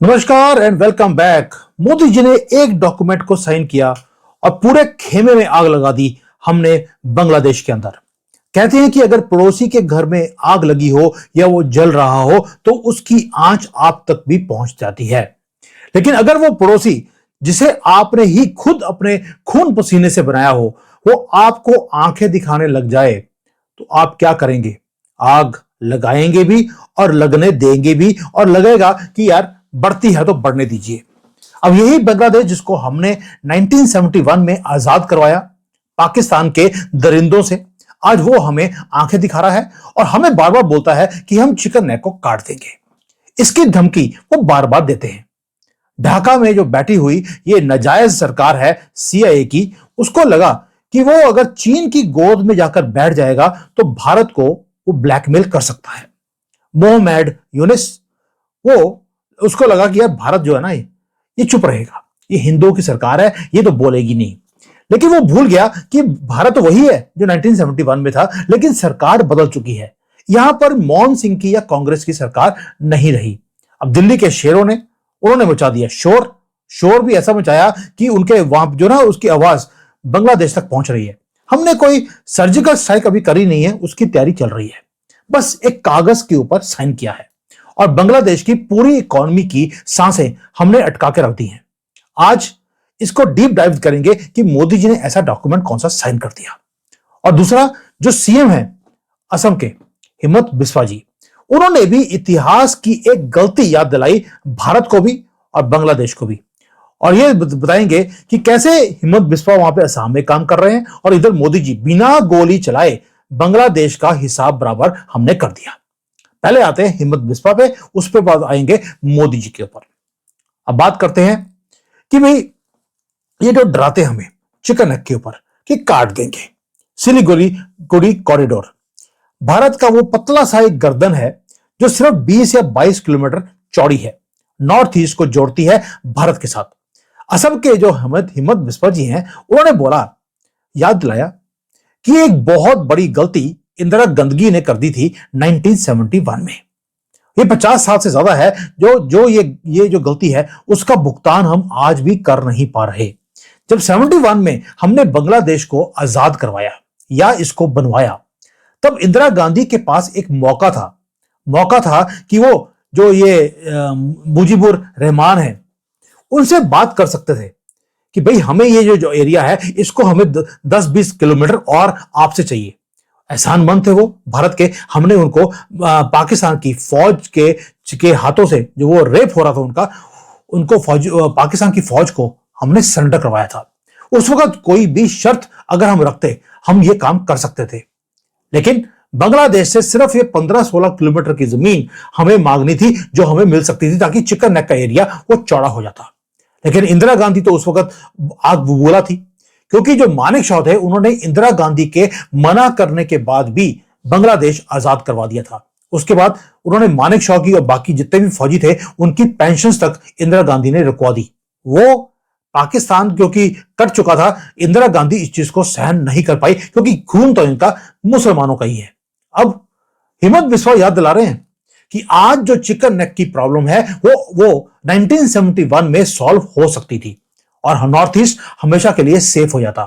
नमस्कार and welcome back. Modi ji ने एक डॉक्यूमेंट को साइन किया और पूरे खेमे में आग लगा दी हमने बांग्लादेश के अंदर। कहते हैं कि अगर पड़ोसी के घर में आग लगी हो या वो जल रहा हो तो उसकी आंच आप तक भी पहुंच जाती है, लेकिन अगर वो पड़ोसी जिसे आपने ही खुद अपने खून पसीने से बनाया हो वो आपको आंखें दिखाने लग जाए तो आप क्या करेंगे? आग लगाएंगे भी और लगने देंगे भी, और लगेगा कि यार बढ़ती है तो बढ़ने दीजिए। अब यही बांग्लादेश जिसको हमने 1971 में आजाद करवाया पाकिस्तान के दरिंदों से, आज वो हमें आंखें दिखा रहा है और हमें बार बार बोलता है कि हम चिकन नेक को काट देंगे। इसकी धमकी वो बार बार देते हैं। ढाका में जो बैठी हुई ये नाजायज सरकार है सीआईए की, उसको लगा कि वो अगर चीन की गोद में जाकर बैठ जाएगा तो भारत को वो ब्लैकमेल कर सकता है। मोहम्मद यूनिस, वो उसको लगा कि यार भारत जो है ना ये चुप रहेगा, ये हिंदुओं की सरकार है, ये तो बोलेगी नहीं। लेकिन वो भूल गया कि भारत तो वही है जो 1971 में था, लेकिन सरकार बदल चुकी है। यहां पर मनमोहन सिंह की या कांग्रेस की सरकार नहीं रही। अब दिल्ली के शेरों ने उन्होंने मचा दिया शोर। शोर भी ऐसा मचाया कि उनके वहां जो ना उसकी आवाज बांग्लादेश तक पहुंच रही है। हमने कोई सर्जिकल स्ट्राइक अभी करी नहीं है, उसकी तैयारी चल रही है। बस एक कागज के ऊपर साइन किया है और बांग्लादेश की पूरी इकोनॉमी की सांसें हमने अटका के रख दी हैं। आज इसको डीप डाइव करेंगे कि मोदी जी ने ऐसा डॉक्यूमेंट कौन सा साइन कर दिया। और दूसरा, जो सीएम है असम के हिमंत बिस्वा जी, उन्होंने भी इतिहास की एक गलती याद दिलाई भारत को भी और बांग्लादेश को भी। और ये बताएंगे कि कैसे हिमंत बिस्वा वहां पे असम में काम कर रहे हैं और इधर मोदी जी बिना गोली चलाए बांग्लादेश का हिसाब बराबर हमने कर दिया। पहले आते हैं हिम्मत बिस्वा पे, उस पे बाद आएंगे मोदी जी के ऊपर। अब बात करते हैं कि भाई ये जो डराते हमें चिकन नेक के ऊपर कि काट देंगे, सिलीगुड़ी कॉरिडोर भारत का वो पतला सा एक गर्दन है जो सिर्फ 20 या 22 किलोमीटर चौड़ी है, नॉर्थ ईस्ट को जोड़ती है भारत के साथ। असम के जो हिम्मत बिस्वा जी हैं, उन्होंने बोला, याद दिलाया कि एक बहुत बड़ी गलती इंदिरा गांधी ने कर दी थी 1971 में। ये 50 साल से ज्यादा है जो ये जो गलती है उसका भुगतान हम आज भी कर नहीं पा रहे। जब 71 में हमने बांग्लादेश को आजाद करवाया या इसको बनवाया, तब इंदिरा गांधी के पास एक मौका था कि वो जो ये मुजीबुर रहमान है उनसे बात कर सकते थे कि भाई हमें ये जो एरिया है इसको हमें 10-20 किलोमीटर और आपसे चाहिए। एहसानमंद थे वो भारत के। हमने उनको पाकिस्तान की फौज के हाथों से जो वो रेप हो रहा था उनको पाकिस्तान की फौज को हमने सरेंडर करवाया था। उस वक्त कोई भी शर्त अगर हम रखते हम ये काम कर सकते थे, लेकिन बांग्लादेश से सिर्फ ये 15-16 किलोमीटर की जमीन हमें मांगनी थी जो हमें मिल सकती थी ताकि चिकन नेक का एरिया वो चौड़ा हो जाता। लेकिन इंदिरा गांधी तो उस वक्त आग बबूला थी, क्योंकि जो मानेक शॉ थे उन्होंने इंदिरा गांधी के मना करने के बाद भी बांग्लादेश आजाद करवा दिया था। उसके बाद उन्होंने मानेक शॉ की और बाकी जितने भी फौजी थे उनकी पेंशन तक इंदिरा गांधी ने रुकवा दी। वो पाकिस्तान क्योंकि कट चुका था, इंदिरा गांधी इस चीज को सहन नहीं कर पाई क्योंकि खून तो इनका मुसलमानों का ही है। अब हिम्मत बिस्वा याद दिला रहे हैं कि आज जो चिकन नेक की प्रॉब्लम है वो 1971 में सॉल्व हो सकती थी और नॉर्थ ईस्ट हमेशा के लिए सेफ हो जाता।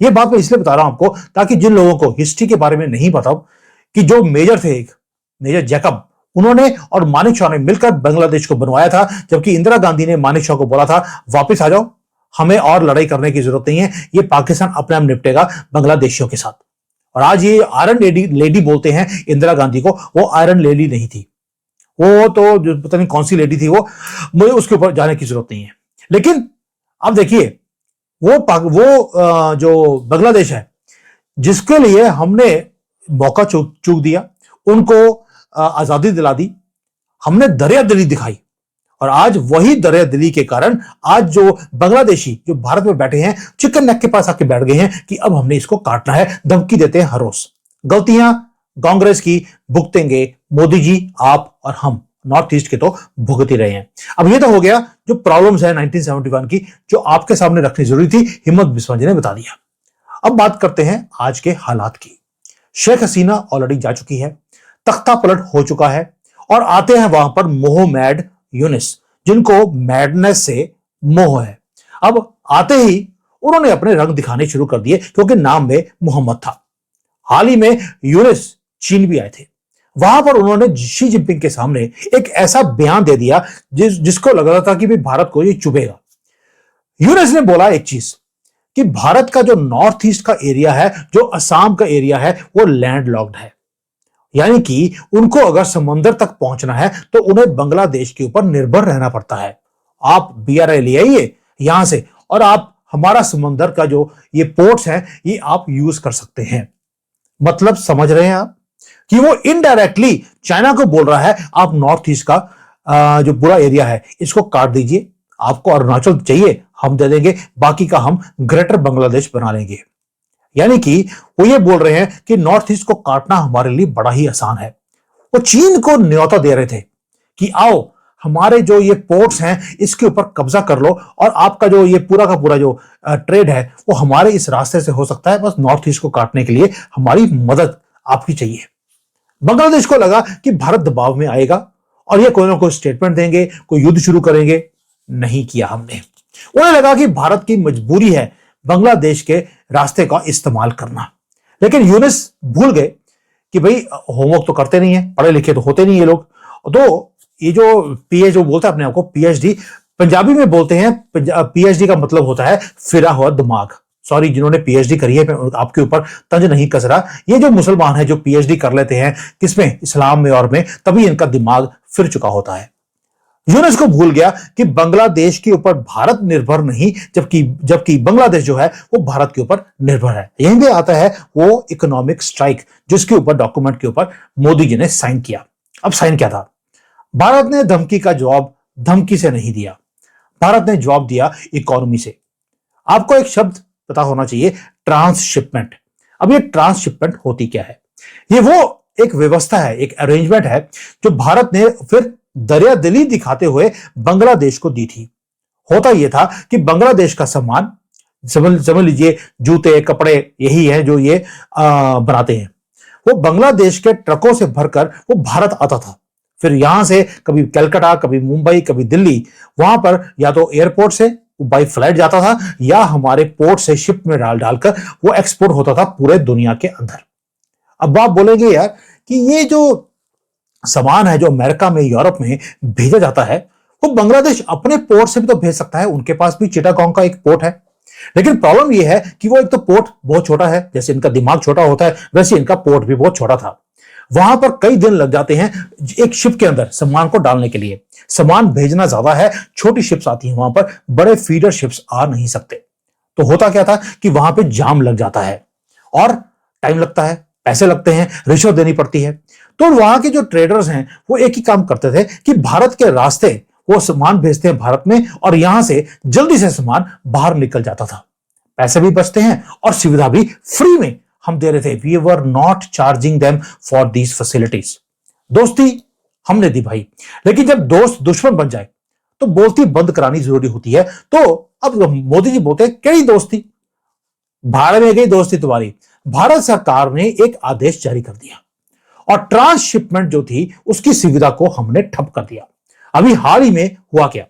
ये बात मैं इसलिए बता रहा हूं आपको ताकि जिन लोगों को हिस्ट्री के बारे में नहीं पता कि जो मेजर थे, एक मेजर जैकब, उन्होंने और मानेक शॉ ने मिलकर बांग्लादेश को बनवाया था, जबकि इंदिरा गांधी ने मानेक शॉ को बोला था वापस आ जाओ, हमें और लड़ाई करने की जरूरत नहीं है, ये पाकिस्तान अपने आप निपटेगा बांग्लादेशियों के साथ। और आज ये आयरन लेडी बोलते हैं इंदिरा गांधी को, वो आयरन लेडी नहीं थी, वो तो पता नहीं कौन सी लेडी थी, वो मुझे उसके ऊपर जाने की जरूरत नहीं है। लेकिन अब देखिए वो जो बांग्लादेश है जिसके लिए हमने मौका चूक दिया, उनको आजादी दिला दी, हमने दरिया दिली दिखाई, और आज वही दरिया दिली के कारण आज जो बांग्लादेशी जो भारत में बैठे हैं चिकन नेक के पास आके बैठ गए हैं कि अब हमने इसको काटना है, धमकी देते हैं हर रोज। गलतियां कांग्रेस की भुगतेंगे मोदी जी, आप और हम नॉर्थ ईस्ट के तो भुगत ही रहे हैं। अब ये तो हो गया जो प्रॉब्लम्स है 1971 की जो आपके सामने रखनी जरूरी थी, हिम्मत बिस्वा जी ने बता दिया। अब बात करते हैं आज के हालात की। शेख हसीना ऑलरेडी जा चुकी है, तख्ता पलट हो चुका है, और आते हैं वहां पर मोहम्मद यूनिस जिनको मैडनेस से मोह है। अब आते ही उन्होंने अपने रंग दिखाने शुरू कर दिए क्योंकि नाम में मोहम्मद था। हाल ही में यूनिस चीन भी आए थे। वहां पर उन्होंने शी जिनपिंग के सामने एक ऐसा बयान दे दिया जिसको लग रहा था कि भाई भारत को ये चुभेगा। यूनिस ने बोला एक चीज कि भारत का जो नॉर्थ ईस्ट का एरिया है, जो असम का एरिया है, वो लैंड लॉक्ड है। यानी कि उनको अगर समंदर तक पहुंचना है तो उन्हें बांग्लादेश के ऊपर निर्भर रहना पड़ता है। आप BRI ले आइए यहां से और आप हमारा समंदर का जो ये पोर्ट्स हैं ये आप यूज कर सकते हैं। मतलब समझ रहे हैं आप कि वो इनडायरेक्टली चाइना को बोल रहा है आप नॉर्थ ईस्ट का जो पूरा एरिया है इसको काट दीजिए, आपको अरुणाचल चाहिए हम दे देंगे, बाकी का हम ग्रेटर बांग्लादेश बना लेंगे। यानी कि वो ये बोल रहे हैं कि नॉर्थ ईस्ट को काटना हमारे लिए बड़ा ही आसान है। वो चीन को न्योता दे रहे थे कि आओ हमारे जो ये पोर्ट्स हैं इसके ऊपर कब्जा कर लो और आपका जो ये पूरा का पूरा जो ट्रेड है वो हमारे इस रास्ते से हो सकता है, बस नॉर्थ ईस्ट को काटने के लिए हमारी मदद आपकी चाहिए। बांग्लादेश को लगा कि भारत दबाव में आएगा और ये कोई ना कोई स्टेटमेंट देंगे, कोई युद्ध शुरू करेंगे। नहीं किया हमने। उन्हें लगा कि भारत की मजबूरी है बांग्लादेश के रास्ते का इस्तेमाल करना। लेकिन यूनिस भूल गए कि भाई होमवर्क तो करते नहीं है, पढ़े लिखे तो होते नहीं ये लोग। तो ये जो पीएच जो बोलता है अपने आप को PhD, पंजाबी में बोलते हैं PhD का मतलब होता है फिरा हुआ दिमाग। सॉरी जिन्होंने PhD करी है आपके ऊपर तंज नहीं कस रहा। ये जो मुसलमान है जो PhD कर लेते हैं किसमें, इस्लाम में और में, तभी इनका दिमाग फिर चुका होता है। यूनिस को भूल गया कि बांग्लादेश के ऊपर भारत निर्भर नहीं, जबकि बांग्लादेश जो है वो भारत के ऊपर निर्भर है। यहीं पे आता है वो इकोनॉमिक स्ट्राइक जिसके ऊपर डॉक्यूमेंट के ऊपर मोदी जी ने साइन किया। अब साइन क्या था? भारत ने धमकी का जवाब धमकी से नहीं दिया, भारत ने जवाब दिया इकोनॉमी से। आपको एक शब्द पता होना चाहिए, ट्रांसशिपमेंट। अब ये ट्रांसशिपमेंट होती क्या है? ये वो एक व्यवस्था है, एक अरेंजमेंट है जो भारत ने फिर दरिया दिली दिखाते हुए बांग्लादेश को दी थी। होता यह था कि बांग्लादेश का सामान, समझ लीजिए जूते कपड़े यही है जो ये बनाते हैं, वो बांग्लादेश के ट्रकों से भरकर वो भारत आता था। फिर यहां से कभी कलकत्ता, कभी मुंबई, कभी दिल्ली, वहां पर या तो एयरपोर्ट से बाई फ्लाइट जाता था या हमारे पोर्ट से शिप में डालकर वो एक्सपोर्ट होता था पूरे दुनिया के अंदर। अब आप बोलेंगे यार कि ये जो सामान है जो अमेरिका में, यूरोप में भेजा जाता है वो बांग्लादेश अपने पोर्ट से भी तो भेज सकता है, उनके पास भी चिटागोंग का एक पोर्ट है। लेकिन प्रॉब्लम यह है कि वो एक तो पोर्ट बहुत छोटा है, जैसे इनका दिमाग छोटा होता है वैसे इनका पोर्ट भी बहुत छोटा था। वहां पर कई दिन लग जाते हैं एक शिप के अंदर सामान को डालने के लिए। सामान भेजना ज्यादा है, छोटी शिप्स आती हैं वहां पर, बड़े फीडर शिप्स आ नहीं सकते। तो होता क्या था कि वहां पे जाम लग जाता है और टाइम लगता है, पैसे लगते हैं, रिश्वत देनी पड़ती है। तो वहां के जो ट्रेडर्स हैं वो एक ही काम करते थे कि भारत के रास्ते वो सामान भेजते हैं भारत में और यहां से जल्दी से सामान बाहर निकल जाता था। पैसे भी बचते हैं और सुविधा भी फ्री में हम दे रहे थे। We were not charging them for these facilities. दोस्ती हमने दी भाई, लेकिन जब दोस्त दुश्मन बन जाए तो बोलती बंद करानी जरूरी होती है। तो अब मोदी जी बोलते हैं कई दोस्ती, भारत में गई दोस्ती तुम्हारी। भारत सरकार ने एक आदेश जारी कर दिया और ट्रांसशिपमेंट जो थी उसकी सुविधा को हमने ठप कर दिया। अभी हाल ही में हुआ क्या,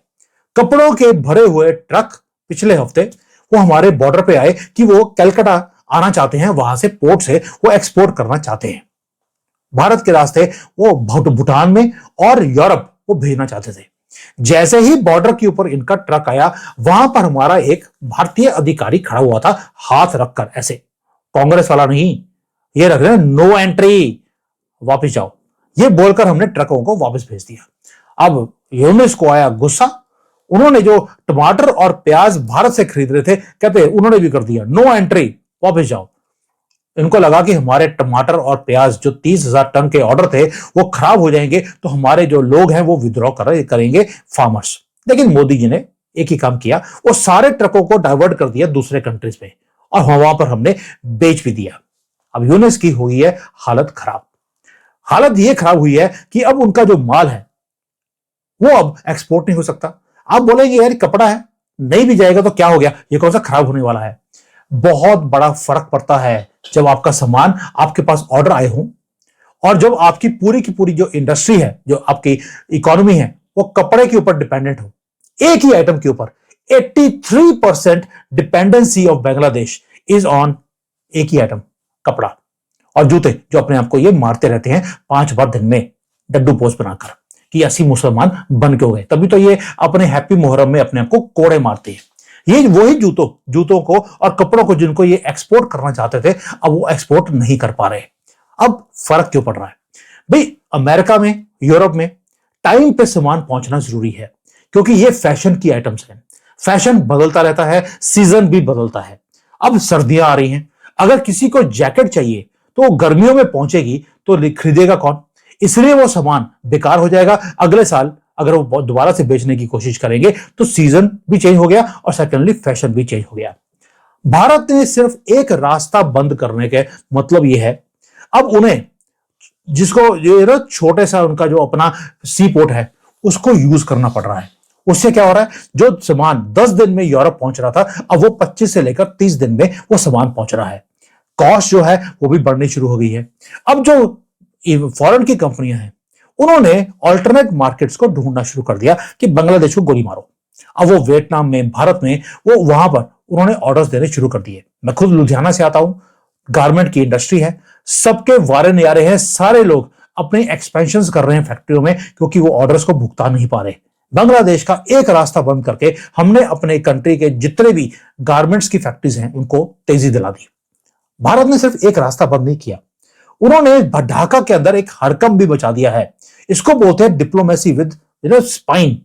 कपड़ों के भरे हुए ट्रक पिछले हफ्ते वो हमारे बॉर्डर पे आए कि वो कलकत्ता आना चाहते हैं, वहां से पोर्ट से वो एक्सपोर्ट करना चाहते हैं। भारत के रास्ते वो भूटान में और यूरोप वो भेजना चाहते थे। जैसे ही बॉर्डर के ऊपर इनका ट्रक आया वहां पर हमारा एक भारतीय अधिकारी खड़ा हुआ था, हाथ रखकर ऐसे, कांग्रेस वाला नहीं, ये रख रहे हैं नो एंट्री, वापस जाओ, ये बोलकर हमने ट्रकों को वापस भेज दिया। अब यूनिस को आया गुस्सा, उन्होंने जो टमाटर और प्याज भारत से खरीद रहे थे कहते उन्होंने भी कर दिया नो एंट्री, वापस जाओ। इनको लगा कि हमारे टमाटर और प्याज जो 30,000 टन के ऑर्डर थे वो खराब हो जाएंगे तो हमारे जो लोग हैं वो विद्रॉ करेंगे फार्मर्स। लेकिन मोदी जी ने एक ही काम किया, वो सारे ट्रकों को डाइवर्ट कर दिया दूसरे कंट्रीज में और वहां पर हमने बेच भी दिया। अब यूनिस की हुई है हालत खराब। हालत यह खराब हुई है कि अब उनका जो माल है वो अब एक्सपोर्ट नहीं हो सकता। आप बोलेंगे यार कपड़ा है, नहीं भी जाएगा तो क्या हो गया, ये कौन सा खराब होने वाला है। बहुत बड़ा फर्क पड़ता है जब आपका सामान आपके पास ऑर्डर आए हो और जब आपकी पूरी की पूरी जो इंडस्ट्री है, जो आपकी इकोनॉमी है, वो कपड़े के ऊपर डिपेंडेंट हो, एक ही आइटम के ऊपर 83% dependency of Bangladesh is on एक ही आइटम, कपड़ा और जूते, जो अपने आप को ये मारते रहते हैं 5 बार दिन में डड्डू पोस्ट बनाकर कि असली मुसलमान बन के हो गए। तभी तो ये अपने हैप्पी मुहर्रम में अपने आप को कोड़े मारते हैं। ये वही जूतों को और कपड़ों को जिनको ये एक्सपोर्ट करना चाहते थे, अब वो एक्सपोर्ट नहीं कर पा रहे। अब फर्क क्यों पड़ रहा है भाई? अमेरिका में, यूरोप में टाइम पे सामान पहुंचना जरूरी है, क्योंकि ये फैशन की आइटम्स हैं। फैशन बदलता रहता है, सीजन भी बदलता है। अब सर्दियां आ रही हैं, अगर किसी को जैकेट चाहिए तो वो गर्मियों में पहुंचेगी तो खरीदेगा कौन? इसलिए वो सामान बेकार हो जाएगा। अगले साल अगर वो दोबारा से बेचने की कोशिश करेंगे तो सीजन भी चेंज हो गया और सेकेंडली फैशन भी चेंज हो गया। भारत ने सिर्फ एक रास्ता बंद करने के मतलब ये है, अब उन्हें जिसको ये ना छोटे सा उनका जो अपना सी पोर्ट है उसको यूज करना पड़ रहा है। उससे क्या हो रहा है, जो सामान 10 दिन में यूरोप पहुंच रहा था, अब वो 25 से लेकर 30 दिन में वो सामान पहुंच रहा है। कॉस्ट जो है वो भी बढ़नी शुरू हो गई है। अब जो फॉरेन की कंपनियां हैं उन्होंने अल्टरनेट मार्केट्स को ढूंढना शुरू कर दिया कि बांग्लादेश को गोली मारो। अब वो वियतनाम में, भारत में, वो वहां पर उन्होंने ऑर्डर्स देने शुरू कर दिए। मैं खुद लुधियाना से आता हूं, गारमेंट की इंडस्ट्री है, सबके वारे न्यारे हैं, सारे लोग अपने एक्सपेंशन कर रहे हैं फैक्ट्रियों में, क्योंकि वो ऑर्डर्स को भुगता नहीं पा रहे। बांग्लादेश का एक रास्ता बंद करके हमने अपने कंट्री के जितने भी गारमेंट्स की फैक्ट्रीज हैं उनको तेजी दिला दी। भारत ने सिर्फ एक रास्ता बंद नहीं किया, उन्होंने ढाका के अंदर एक हरकम भी बचा दिया है। इसको बोलते हैं डिप्लोमेसी विद स्पाइन।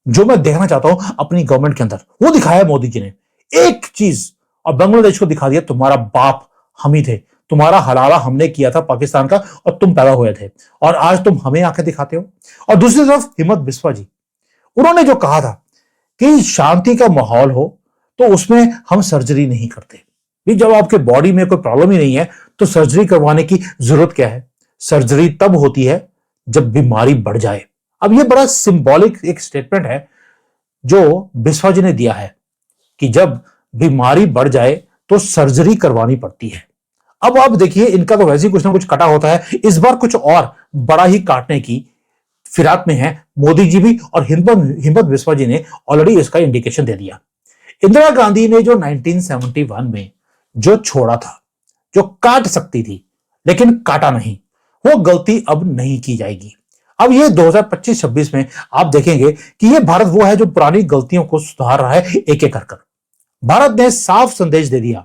जो मैं देखना चाहता हूं अपनी गवर्नमेंट के अंदर, वो दिखाया मोदी जी ने एक चीज, और बांग्लादेश को दिखा दिया तुम्हारा बाप हम ही थे, तुम्हारा हलाला हमने किया था पाकिस्तान का और तुम पैदा हुए थे, और आज तुम हमें आके दिखाते हो। और दूसरी तरफ हिम्मत बिस्वा जी, उन्होंने जो कहा था कि शांति का माहौल हो तो उसमें हम सर्जरी नहीं करते। जब आपके बॉडी में कोई प्रॉब्लम ही नहीं है तो सर्जरी करवाने की जरूरत क्या है? सर्जरी तब होती है जब बीमारी बढ़ जाए। अब ये बड़ा सिंबॉलिक एक स्टेटमेंट है जो बिस्वा जी ने दिया है कि जब बीमारी बढ़ जाए तो सर्जरी करवानी पड़ती है। अब आप देखिए, इनका तो वैसे ही कुछ ना कुछ कटा होता है, इस बार कुछ और बड़ा ही काटने की फिराक में है मोदी जी भी, और हिम्मत बिस्वा जी ने ऑलरेडी इसका इंडिकेशन दे दिया। इंदिरा गांधी ने जो 1971 में जो छोड़ा था, जो काट सकती थी लेकिन काटा नहीं, वो गलती अब नहीं की जाएगी। अब ये 2025-26 में आप देखेंगे कि ये भारत वो है जो पुरानी गलतियों को सुधार रहा है एक एक कर। भारत ने साफ संदेश दे दिया,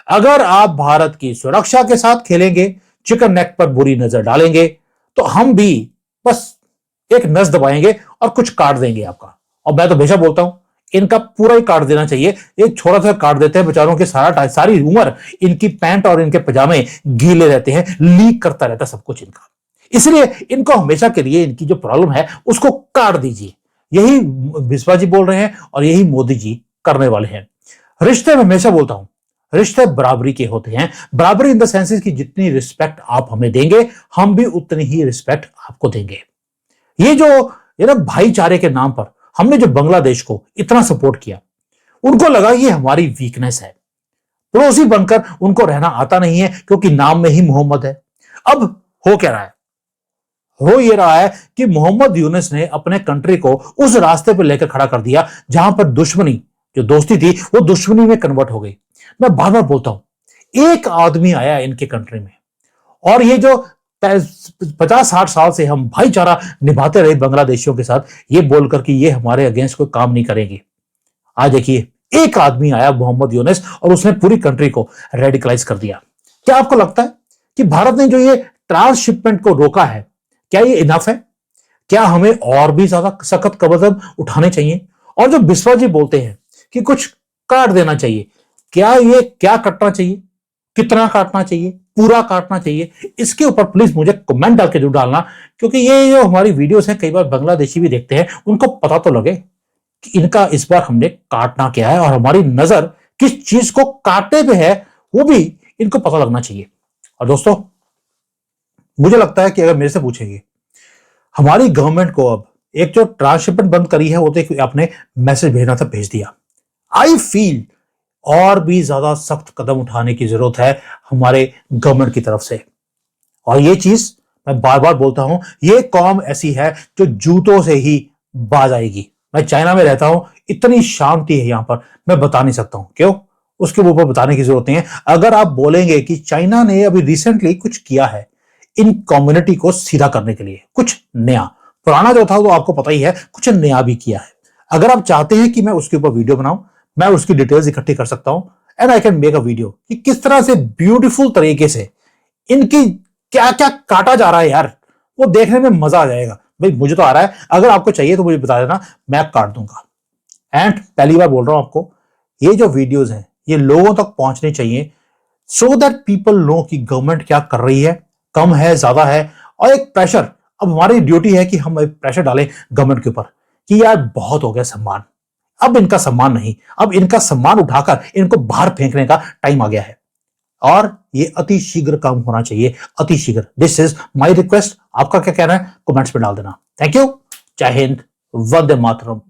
अगर आप भारत की सुरक्षा के साथ खेलेंगे, चिकन नेक पर बुरी नजर डालेंगे, तो हम भी बस एक नस दबाएंगे और कुछ काट देंगे आपका। और मैं तो हमेशा बोलता हूं इनका पूरा ही काट देना चाहिए। एक छोटा सा काट देते हैं बेचारों के, सारी उम्र इनकी पैंट और इनके पजामे गीले रहते हैं, लीक करता रहता सब कुछ इनका। इसलिए इनको हमेशा के लिए इनकी जो प्रॉब्लम है उसको काट दीजिए। यही बिस्वा जी बोल रहे हैं और यही मोदी जी करने वाले हैं। रिश्ते में हमेशा बोलता हूं, रिश्ते बराबरी के होते हैं। बराबरी इन द सेंस की जितनी रिस्पेक्ट आप हमें देंगे, हम भी उतनी ही रिस्पेक्ट आपको देंगे। ये जो ये ना भाईचारे के नाम पर हमने जो बांग्लादेश को इतना सपोर्ट किया, उनको लगा ये हमारी वीकनेस है, पड़ोसी बनकर उनको रहना आता नहीं है क्योंकि नाम में ही मोहम्मद है। अब हो क्या रहा है? हो ये रहा है कि मोहम्मद यूनुस ने अपने कंट्री को उस रास्ते पर लेकर खड़ा कर दिया जहां पर दुश्मनी, जो दोस्ती थी, वो दुश्मनी में कन्वर्ट हो गई। मैं बार बार बोलता हूं, एक आदमी आया इनके कंट्री में और ये जो 50-60 साल से हम भाईचारा निभाते रहे बांग्लादेशियों के साथ, ये बोलकर कि ये हमारे अगेंस्ट कोई काम नहीं करेंगे। आज देखिए, एक आदमी आया मोहम्मद यूनुस और उसने पूरी कंट्री को रेडिकलाइज कर दिया। क्या आपको लगता है कि भारत ने जो ये ट्रांसशिपमेंट को रोका है, क्या ये इनफ है? क्या हमें और भी ज्यादा सख्त कदम उठाने चाहिए? और जो बिस्वा जी बोलते हैं कि कुछ काट देना चाहिए, क्या काटना चाहिए? कितना काटना चाहिए? पूरा काटना चाहिए? इसके ऊपर प्लीज मुझे कमेंट डाल के जरूर डालना, क्योंकि ये जो हमारी वीडियोस हैं कई बार बांग्लादेशी भी देखते हैं, उनको पता तो लगे कि इनका इस बार हमने काटना क्या है और हमारी नजर किस चीज को काटने पे है, वो भी इनको पता लगना चाहिए। और दोस्तों, मुझे लगता है कि अगर मेरे से पूछेंगे, हमारी गवर्नमेंट को अब एक जो ट्रांसशिपमेंट बंद करी है, वो तो आपने मैसेज भेजना था, भेज दिया। आई फील और भी ज्यादा सख्त कदम उठाने की जरूरत है हमारे गवर्नमेंट की तरफ से। और ये चीज मैं बार बार बोलता हूं, ये कौम ऐसी है जो जूतों से ही बाज आएगी। मैं चाइना में रहता हूं, इतनी शांति है यहां पर, मैं बता नहीं सकता हूं क्यों, उसके ऊपर बताने की जरूरत नहीं है। अगर आप बोलेंगे कि चाइना ने अभी रिसेंटली कुछ किया है इन कम्युनिटी को सीधा करने के लिए, कुछ नया, पुराना जो था वो आपको पता ही है, कुछ नया भी किया है। अगर आप चाहते हैं कि मैं उसके ऊपर वीडियो बनाऊं, मैं उसकी डिटेल्स इकट्ठी कर सकता हूं and I can make a video कि किस तरह से ब्यूटीफुल तरीके से इनकी क्या क्या काटा जा रहा है यार, वो देखने में मजा आ जाएगा। भाई मुझे तो आ रहा है, अगर आपको चाहिए तो मुझे बता देना, मैं काट दूंगा। एंड पहली बार बोल रहा हूं आपको, ये जो वीडियोस हैं ये लोगों तक पहुंचने चाहिए सो दैट पीपल नो कि गवर्नमेंट क्या कर रही है, कम है ज्यादा है। और एक प्रेशर, अब हमारी ड्यूटी है कि हम एक प्रेशर डालें गवर्नमेंट के ऊपर कि यार बहुत हो गया सम्मान, अब इनका सम्मान नहीं, अब इनका सम्मान उठाकर इनको बाहर फेंकने का टाइम आ गया है और ये अति शीघ्र काम होना चाहिए, अति शीघ्र। This is my request. आपका क्या कहना है कमेंट्स में डाल देना। Thank you. जय हिंद, वंदे मातरम।